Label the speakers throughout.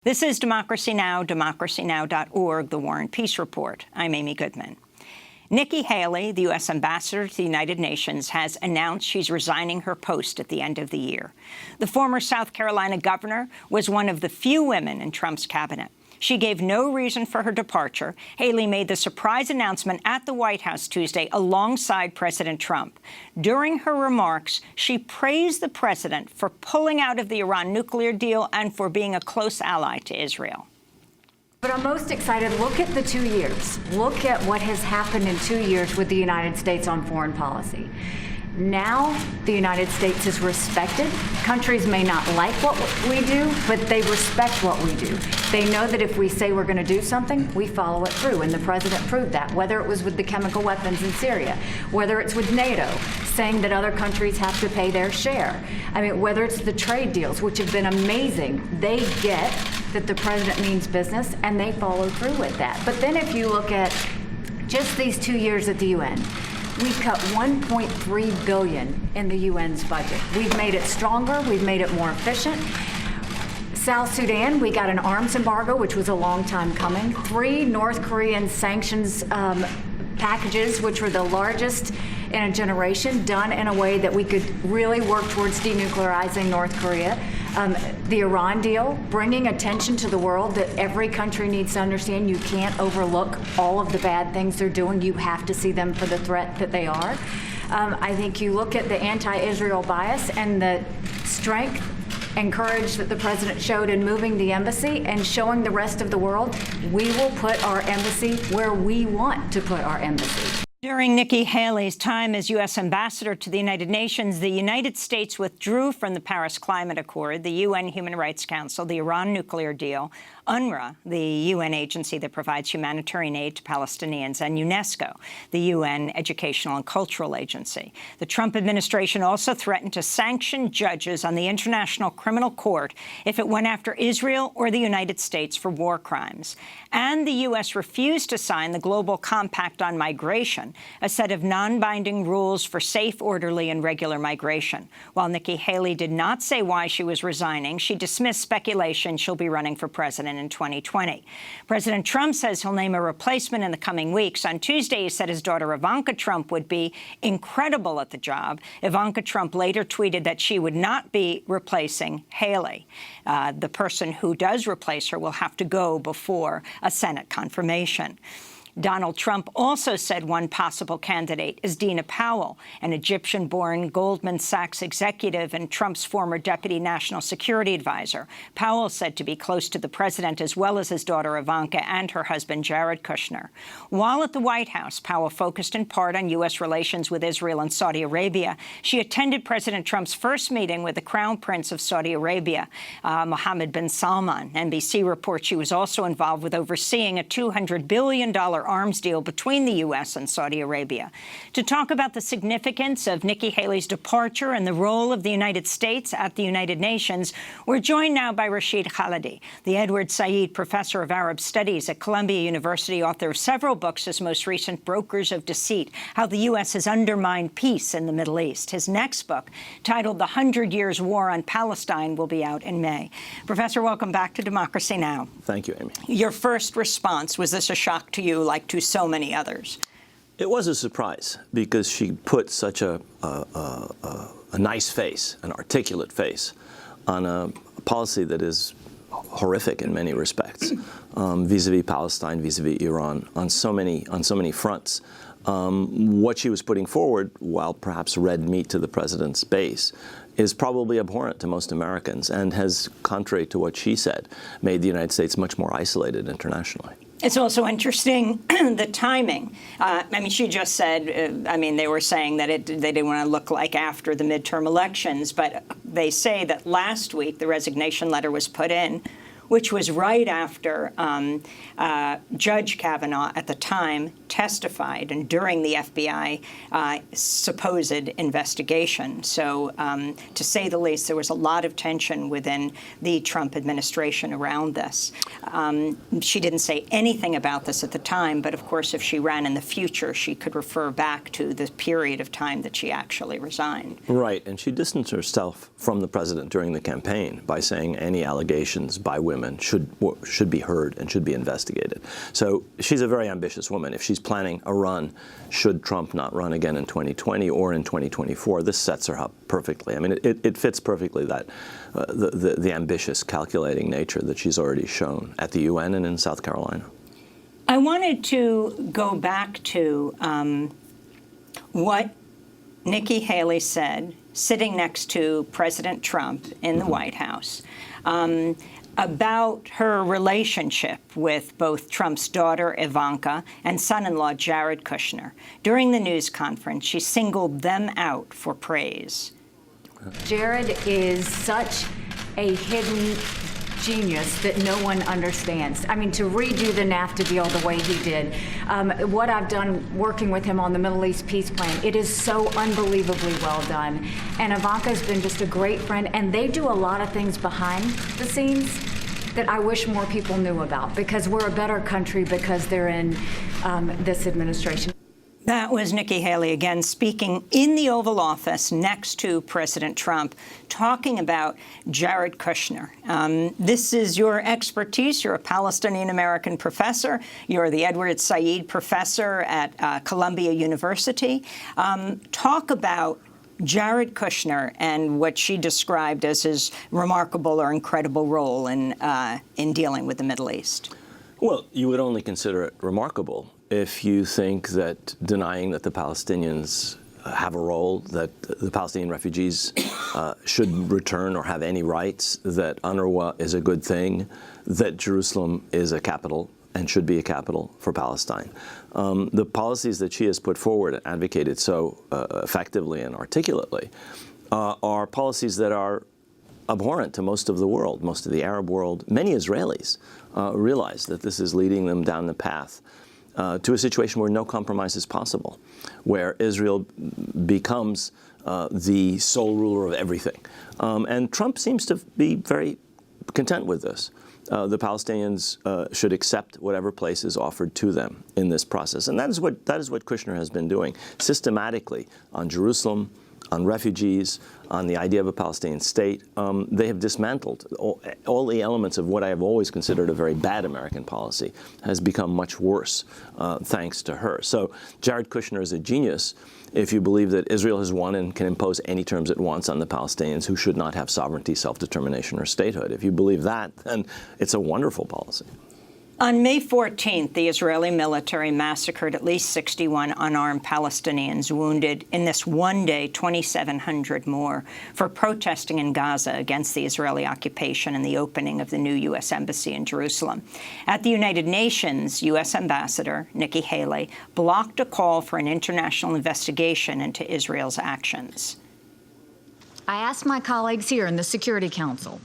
Speaker 1: This is Democracy Now!, democracynow.org, The War and Peace Report. I'm Amy Goodman. Nikki Haley, the U.S. ambassador to the United Nations, has announced she's resigning her post at the end of the year. The former South Carolina governor was one of the few women in Trump's cabinet. She gave no reason for her departure. Haley made the surprise announcement at the White House Tuesday alongside President Trump. During her remarks, she praised the president for pulling out of the Iran nuclear deal and for being a close ally to Israel.
Speaker 2: But I'm most excited. Look at the 2 years. Look at what has happened in 2 years with the United States on foreign policy. Now the United States is respected. Countries may not like what we do, but they respect what we do. They know that if we say we're going to do something, we follow it through, and the president proved that, whether it was with the chemical weapons in Syria, whether it's with NATO, saying that other countries have to pay their share. I mean, whether it's the trade deals, which have been amazing. They get that the president means business, and they follow through with that. But then if you look at just these 2 years at the UN, we've cut $1.3 billion in the UN's budget. We've made it stronger. We've made it more efficient. South Sudan, we got an arms embargo, which was a long time coming. 3 North Korean sanctions packages, which were the largest in a generation, done in a way that we could really work towards denuclearizing North Korea. The Iran deal, bringing attention to the world that every country needs to understand you can't overlook all of the bad things they're doing. You have to see them for the threat that they are. I think you look at the anti-Israel bias and the strength and courage that the president showed in moving the embassy and showing the rest of the world we will put our embassy where we want to put our embassy.
Speaker 1: During Nikki Haley's time as U.S. ambassador to the United Nations, the United States withdrew from the Paris Climate Accord, the UN Human Rights Council, the Iran nuclear deal, UNRWA, the UN agency that provides humanitarian aid to Palestinians, and UNESCO, the UN Educational and Cultural Agency. The Trump administration also threatened to sanction judges on the International Criminal Court if it went after Israel or the United States for war crimes. And the U.S. refused to sign the Global Compact on Migration, a set of non-binding rules for safe, orderly, and regular migration. While Nikki Haley did not say why she was resigning, she dismissed speculation she'll be running for president in 2020. President Trump says he'll name a replacement in the coming weeks. On Tuesday, he said his daughter Ivanka Trump would be incredible at the job. Ivanka Trump later tweeted that she would not be replacing Haley. The person who does replace her will have to go before a Senate confirmation. Donald Trump also said one possible candidate is Dina Powell, an Egyptian-born Goldman Sachs executive and Trump's former deputy national security advisor. Powell said to be close to the president, as well as his daughter Ivanka and her husband Jared Kushner. While at the White House, Powell focused in part on U.S. relations with Israel and Saudi Arabia. She attended President Trump's first meeting with the Crown Prince of Saudi Arabia, Mohammed bin Salman. NBC reports she was also involved with overseeing a $200 billion arms deal between the U.S. and Saudi Arabia. To talk about the significance of Nikki Haley's departure and the role of the United States at the United Nations, we're joined now by Rashid Khalidi, the Edward Said Professor of Arab Studies at Columbia University, author of several books, his most recent, Brokers of Deceit, How the U.S. Has Undermined Peace in the Middle East. His next book, titled The 100 Years War on Palestine, will be out in May. Professor, welcome back to Democracy Now!
Speaker 3: Thank you, Amy.
Speaker 1: Your first response, was this a shock to you, like to so many others?
Speaker 3: It was a surprise because she put such a nice face, an articulate face, on a policy that is horrific in many respects, vis-a-vis Palestine, vis-a-vis Iran, on so many fronts. What she was putting forward, while perhaps red meat to the president's base, is probably abhorrent to most Americans and has, contrary to what she said, made the United States much more isolated internationally.
Speaker 1: It's also interesting, the timing. I mean, she just said, they were saying that they didn't want to look like after the midterm elections, but they say that last week the resignation letter was put in, which was right after Judge Kavanaugh at the time testified and during the FBI supposed investigation. So to say the least, there was a lot of tension within the Trump administration around this. She didn't say anything about this at the time, but of course, if she ran in the future, she could refer back to the period of time that she actually resigned.
Speaker 3: Right, and she distanced herself from the president during the campaign by saying any allegations by women women should be heard and should be investigated. So she's a very ambitious woman. If she's planning a run, should Trump not run again in 2020 or in 2024, this sets her up perfectly. I mean, it fits perfectly that the ambitious, calculating nature that she's already shown at the UN and in South Carolina.
Speaker 1: I wanted to go back to what Nikki Haley said, sitting next to President Trump in the White House, about her relationship with both Trump's daughter, Ivanka, and son-in-law, Jared Kushner. During the news conference, she singled them out for praise.
Speaker 2: Jared is such a hidden genius that no one understands. I mean, to redo the NAFTA deal the way he did, what I've done working with him on the Middle East peace plan, it is so unbelievably well done. And Ivanka's been just a great friend, and they do a lot of things behind the scenes that I wish more people knew about, because we're a better country because they're in this administration.
Speaker 1: That was Nikki Haley again speaking in the Oval Office next to President Trump, talking about Jared Kushner. This is your expertise. You're a Palestinian-American professor. You're the Edward Said Professor at Columbia University. Talk about Jared Kushner and what she described as his remarkable or incredible role in dealing with the Middle East.
Speaker 3: Well, you would only consider it remarkable if you think that denying that the Palestinians have a role, that the Palestinian refugees should return or have any rights, that UNRWA is a good thing, that Jerusalem is a capital and should be a capital for Palestine. The policies that she has put forward and advocated so effectively and articulately are policies that are abhorrent to most of the world, most of the Arab world. Many Israelis realize that this is leading them down the path to a situation where no compromise is possible, where Israel becomes the sole ruler of everything. And Trump seems to be very content with this. The Palestinians should accept whatever place is offered to them in this process. And that is what Kushner has been doing systematically on Jerusalem, on refugees, on the idea of a Palestinian state. They have dismantled all the elements of what I have always considered a very bad American policy has become much worse thanks to her. So Jared Kushner is a genius if you believe that Israel has won and can impose any terms it wants on the Palestinians who should not have sovereignty, self-determination, or statehood. If you believe that, then it's a wonderful policy.
Speaker 1: On May 14th, the Israeli military massacred at least 61 unarmed Palestinians, wounded in this one day 2,700 more, for protesting in Gaza against the Israeli occupation and the opening of the new U.S. embassy in Jerusalem. At the United Nations, U.S. Ambassador Nikki Haley blocked a call for an international investigation into Israel's actions.
Speaker 2: I asked my colleagues here in the Security Council,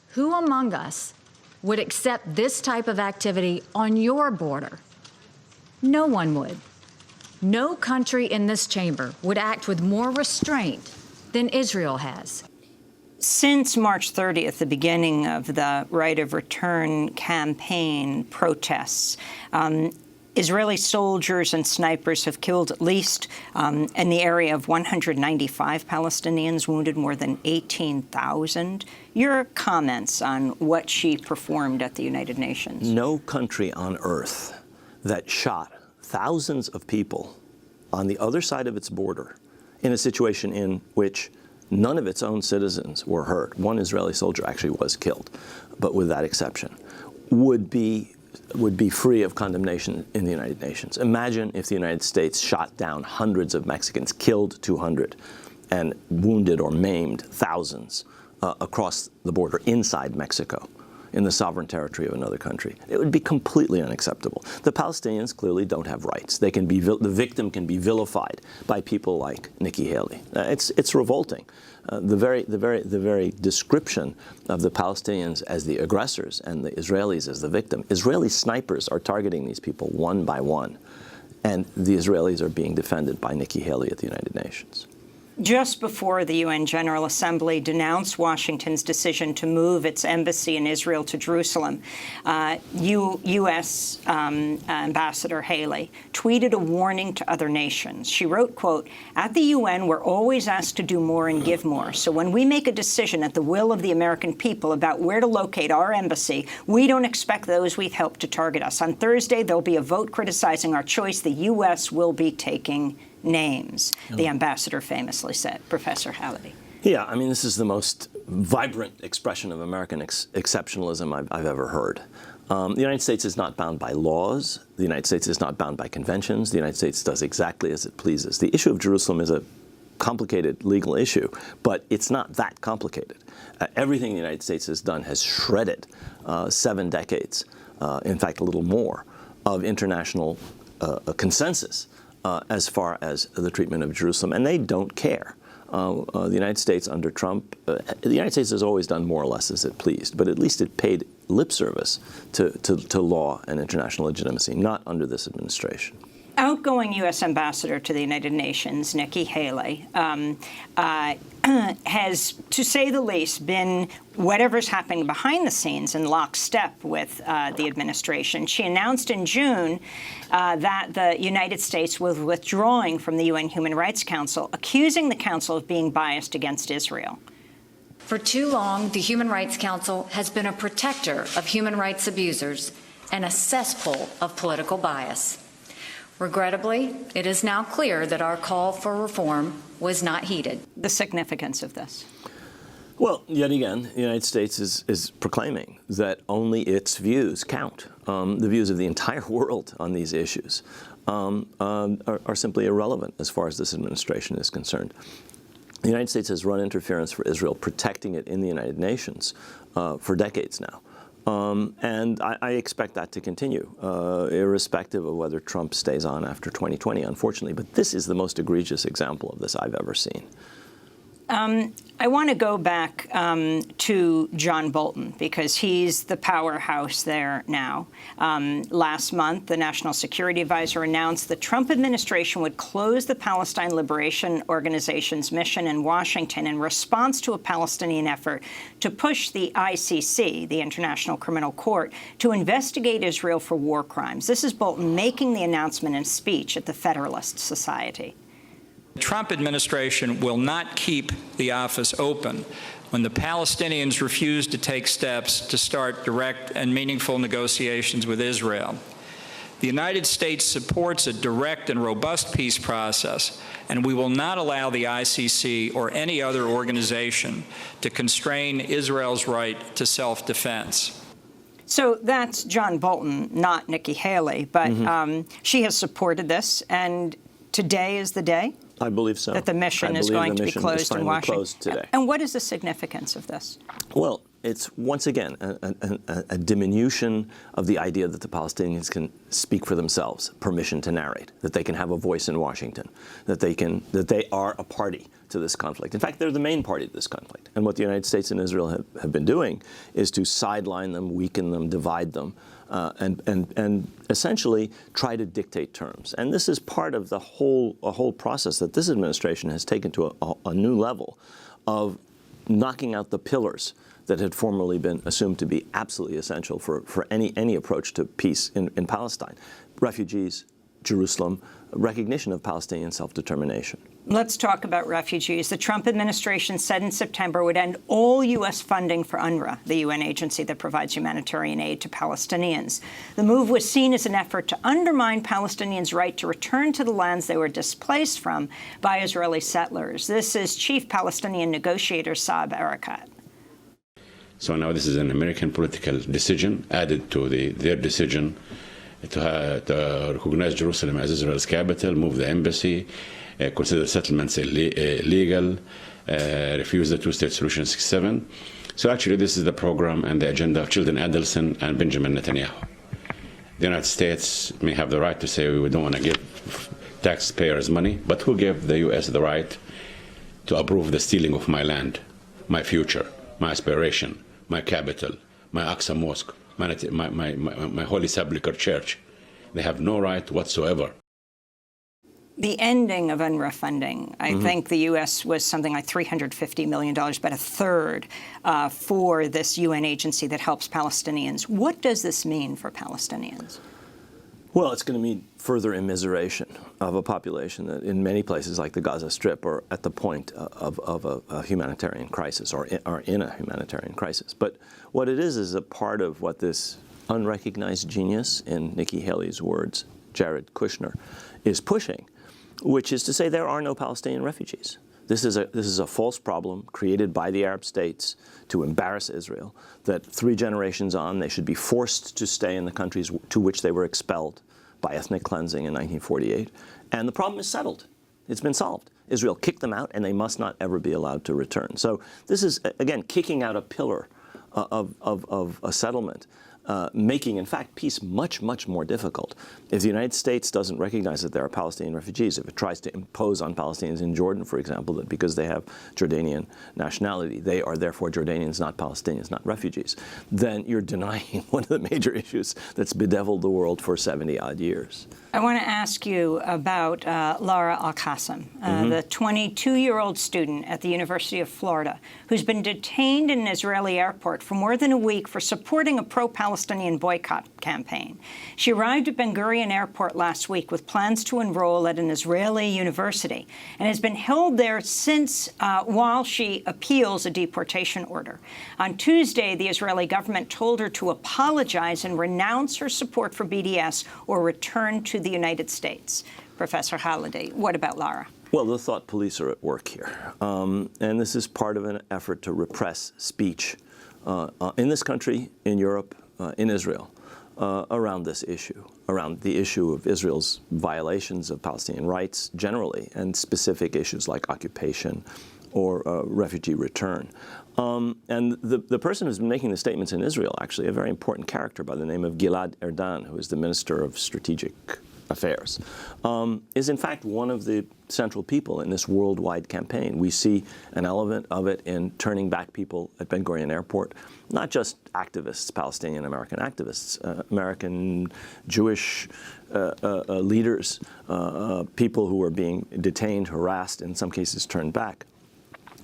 Speaker 2: who among us would accept this type of activity on your border? No one would. No country in this chamber would act with more restraint than Israel has.
Speaker 1: Since March 30th, the beginning of the right of return campaign protests, Israeli soldiers and snipers have killed at least, in the area of 195 Palestinians, wounded more than 18,000. Your comments on what she performed at the United Nations?
Speaker 3: No country on earth that shot thousands of people on the other side of its border in a situation in which none of its own citizens were hurt. One Israeli soldier actually was killed, but with that exception, would be free of condemnation in the United Nations. Imagine if the United States shot down hundreds of Mexicans, killed 200, and wounded or maimed thousands across the border inside Mexico, in the sovereign territory of another country. It would be completely unacceptable. The Palestinians clearly don't have rights. They can be the victim can be vilified by people like Nikki Haley. It's revolting. The very description of the Palestinians as the aggressors and the Israelis as the victim. Israeli snipers are targeting these people one by one, and the Israelis are being defended by Nikki Haley at the United Nations.
Speaker 1: Just before the UN General Assembly denounced Washington's decision to move its embassy in Israel to Jerusalem, U.S. Ambassador Haley tweeted a warning to other nations. She wrote, quote, "At the UN, we're always asked to do more and give more. So when we make a decision at the will of the American people about where to locate our embassy, we don't expect those we've helped to target us. On Thursday, there'll be a vote criticizing our choice. The U.S. will be taking names," the ambassador famously said. Professor Khalidi.
Speaker 3: Yeah, I mean, this is the most vibrant expression of American exceptionalism I've ever heard. The United States is not bound by laws. The United States is not bound by conventions. The United States does exactly as it pleases. The issue of Jerusalem is a complicated legal issue, but it's not that complicated. Everything the United States has done has shredded 7 decades, in fact, a little more, of international consensus as far as the treatment of Jerusalem, and they don't care. The United States under Trump, the United States has always done more or less as it pleased, but at least it paid lip service to law and international legitimacy, not under this administration.
Speaker 1: Outgoing U.S. Ambassador to the United Nations, Nikki Haley, has, to say the least, been whatever's happening behind the scenes in lockstep with the administration. She announced in June that the United States was withdrawing from the UN Human Rights Council, accusing the council of being biased against Israel.
Speaker 2: For too long, the Human Rights Council has been a protector of human rights abusers and a cesspool of political bias. Regrettably, it is now clear that our call for reform was not heeded.
Speaker 1: The significance of this?
Speaker 3: Well, yet again, the United States is proclaiming that only its views count. The views of the entire world on these issues are simply irrelevant as far as this administration is concerned. The United States has run interference for Israel, protecting it in the United Nations for decades now. And I expect that to continue, irrespective of whether Trump stays on after 2020, unfortunately. But this is the most egregious example of this I've ever seen.
Speaker 1: I want to go back to John Bolton, because he's the powerhouse there now. Last month, the National Security Advisor announced the Trump administration would close the Palestine Liberation Organization's mission in Washington in response to a Palestinian effort to push the ICC, the International Criminal Court, to investigate Israel for war crimes. This is Bolton making the announcement in a speech at the Federalist Society.
Speaker 4: The Trump administration will not keep the office open when the Palestinians refuse to take steps to start direct and meaningful negotiations with Israel. The United States supports a direct and robust peace process, and we will not allow the ICC or any other organization to constrain Israel's right to self-defense.
Speaker 1: So that's John Bolton, not Nikki Haley, but she has supported this, and today is the day?
Speaker 3: I believe so.
Speaker 1: That the mission is going to be closed in Washington.
Speaker 3: Closed today.
Speaker 1: And what is the significance of this?
Speaker 3: Well, it's once again a diminution of the idea that the Palestinians can speak for themselves, permission to narrate, that they can have a voice in Washington, that they are a party to this conflict. In fact, they're the main party to this conflict. And what the United States and Israel have been doing is to sideline them, weaken them, divide them, and essentially try to dictate terms. And this is part of a whole process that this administration has taken to a new level of knocking out the pillars that had formerly been assumed to be absolutely essential for any approach to peace in Palestine. Refugees, Jerusalem, recognition of Palestinian self-determination.
Speaker 1: Let's talk about refugees. The Trump administration said in September would end all U.S. funding for UNRWA, the UN agency that provides humanitarian aid to Palestinians. The move was seen as an effort to undermine Palestinians' right to return to the lands they were displaced from by Israeli settlers. This is Chief Palestinian Negotiator Saeb Erekat.
Speaker 5: So now this is an American political decision added to their decision to recognize Jerusalem as Israel's capital, move the embassy, consider settlements illegal, refuse the two-state solution 6-7. So actually this is the program and the agenda of Children Adelson and Benjamin Netanyahu. The United States may have the right to say we don't want to give taxpayers money, but who gave the U.S. the right to approve the stealing of my land, my future, my aspiration, my capital, my Aqsa Mosque, my Holy Sepulchre Church? They have no right whatsoever.
Speaker 1: The ending of UNRWA funding, I think the U.S. was something like $350 million, about a third for this UN agency that helps Palestinians. What does this mean for Palestinians?
Speaker 3: Well, it's going to mean further immiseration of a population that in many places like the Gaza Strip are at the point of a humanitarian crisis or are in a humanitarian crisis. But what it is a part of what this unrecognized genius, in Nikki Haley's words, Jared Kushner, is pushing, which is to say there are no Palestinian refugees. This is a false problem created by the Arab states to embarrass Israel, that 3 generations on they should be forced to stay in the countries to which they were expelled by ethnic cleansing in 1948. And the problem is settled. It's been solved. Israel kicked them out, and they must not ever be allowed to return. So this is, again, kicking out a pillar of a settlement, making, in fact, peace much, much more difficult. If the United States doesn't recognize that there are Palestinian refugees, if it tries to impose on Palestinians in Jordan, for example, that because they have Jordanian nationality, they are therefore Jordanians, not Palestinians, not refugees, then you're denying one of the major issues that's bedeviled the world for 70-odd years.
Speaker 1: I want to ask you about Lara Al-Qassem, the 22-year-old student at the University of Florida, who's been detained in an Israeli airport for more than a week for supporting a pro-Palestinian boycott campaign. She arrived at Ben Gurion Airport last week with plans to enroll at an Israeli university and has been held there since while she appeals a deportation order. On Tuesday, the Israeli government told her to apologize and renounce her support for BDS or return to the United States. Professor Khalidi, what about Lara?
Speaker 3: Well, the thought police are at work here. And this is part of an effort to repress speech in this country, in Europe, in Israel, around this issue, around the issue of Israel's violations of Palestinian rights generally, and specific issues like occupation or refugee return. And the person who's been making the statements in Israel, actually a very important character by the name of Gilad Erdan, who is the Minister of Strategic Affairs, is in fact one of the central people in this worldwide campaign. We see an element of it in turning back people at Ben Gurion Airport, not just activists, Palestinian American activists, American Jewish leaders, people who are being detained, harassed, in some cases turned back.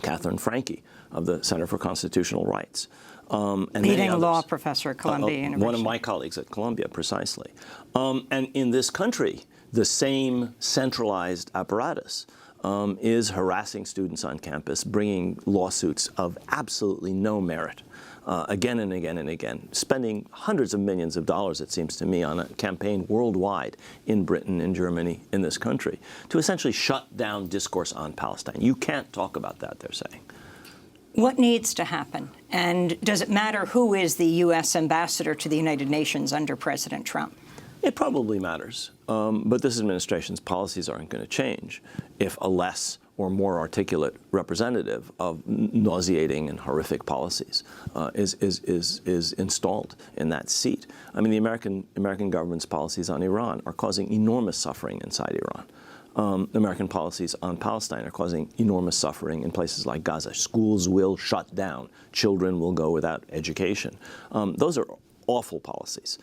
Speaker 3: Catherine Franke of the Center for Constitutional Rights. And
Speaker 1: leading law professor at Columbia University.
Speaker 3: One of my colleagues at Columbia, precisely. And in this country, the same centralized apparatus is harassing students on campus, bringing lawsuits of absolutely no merit, again and again and again, spending hundreds of millions of dollars, it seems to me, on a campaign worldwide, in Britain, in Germany, in this country, to essentially shut down discourse on Palestine. You can't talk about that, they're saying.
Speaker 1: What needs to happen? And does it matter who is the U.S. ambassador to the United Nations under President Trump?
Speaker 3: It probably matters. But this administration's policies aren't going to change if a less or more articulate representative of nauseating and horrific policies is installed in that seat. I mean, the American government's policies on Iran are causing enormous suffering inside Iran. American policies on Palestine are causing enormous suffering in places like Gaza. Schools will shut down. Children will go without education. Those are awful policies,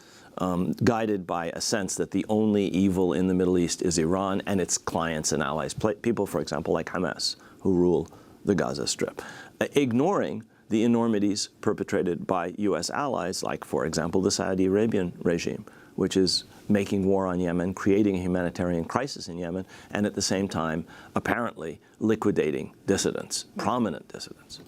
Speaker 3: guided by a sense that the only evil in the Middle East is Iran and its clients and allies, people, for example, like Hamas, who rule the Gaza Strip, ignoring the enormities perpetrated by U.S. allies, like, for example, the Saudi Arabian regime, which is making war on Yemen, creating a humanitarian crisis in Yemen, and at the same time, apparently liquidating dissidents, prominent dissidents.